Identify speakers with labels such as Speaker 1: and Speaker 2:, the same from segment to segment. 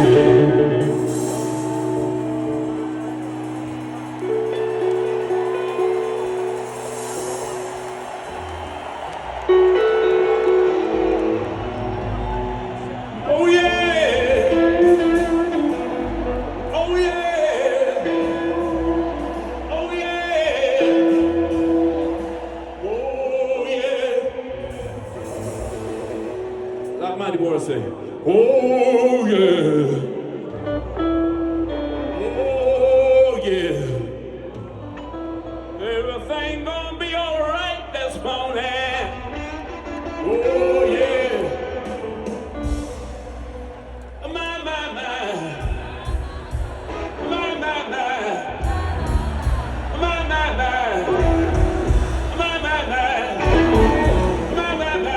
Speaker 1: Oh yeah, oh yeah, oh yeah, oh yeah. Like Mighty Boy say, oh yeah, oh yeah. Everything gonna be alright this morning. Oh yeah. My, my, my. My, my, my. My, my, my. My, my, my. My, my, my.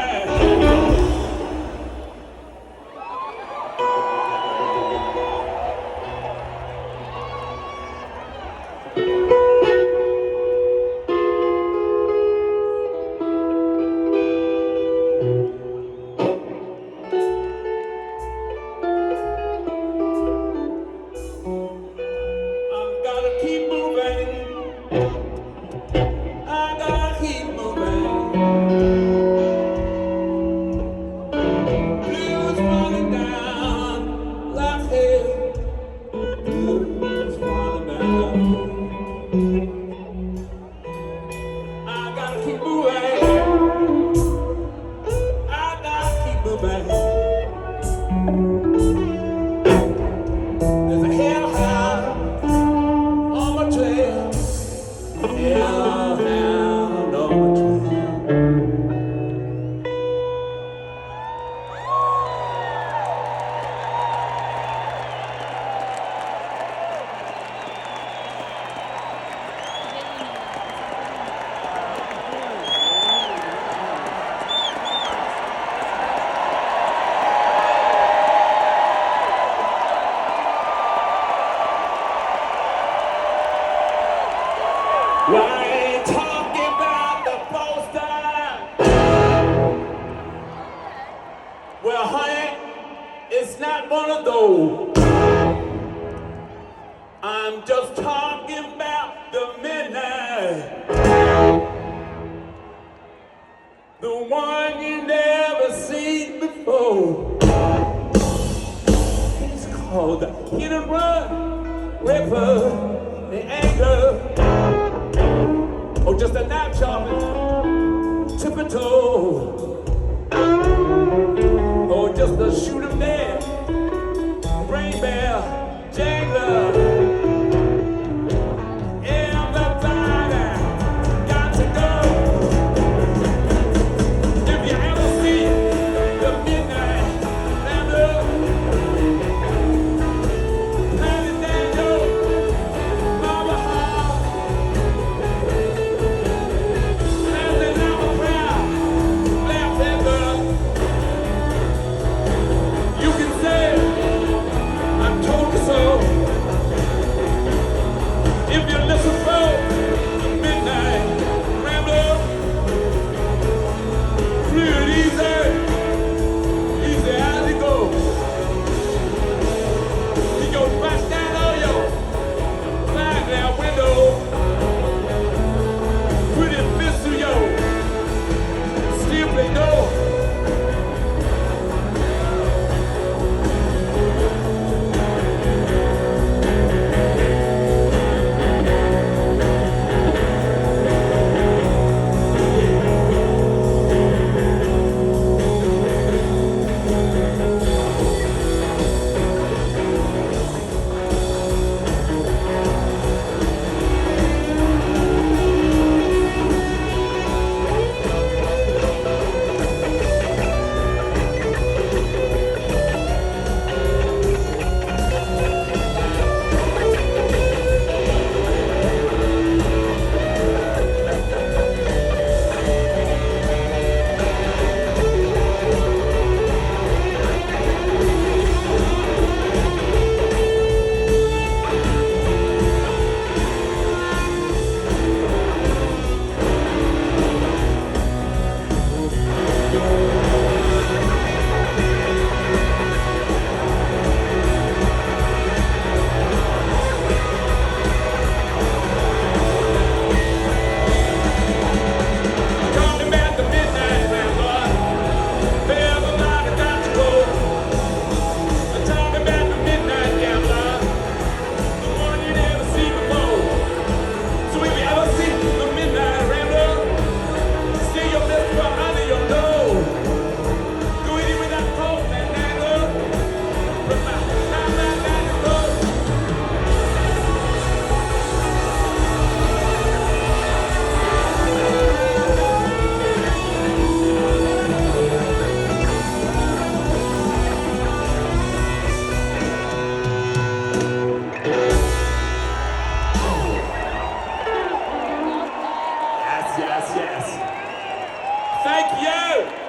Speaker 1: I gotta keep moving. I gotta keep moving. Blues running down like hell. Blues running down. I gotta keep moving. I gotta keep moving. There's a hellhound on my trail. Hellhound on my trail. Well, I ain't talking about the poster. Well, honey, it's not one of those. I'm just talking about the midnight. The one you never seen before. It's called the Hit and Run Ripper, the Angler. Or just a knife chopping, tip and toe. Or just a shoot 'em dead, brain bear, jangler. Everybody got to go. If you ever see the midnight Rambler, Planet Daniel, Mama Hall. You can say I told you so. If you listen for the midnight Rambler, fluid easy as it goes. He goes back down on your side there window. Put his fist through your steel plate door. Thank you.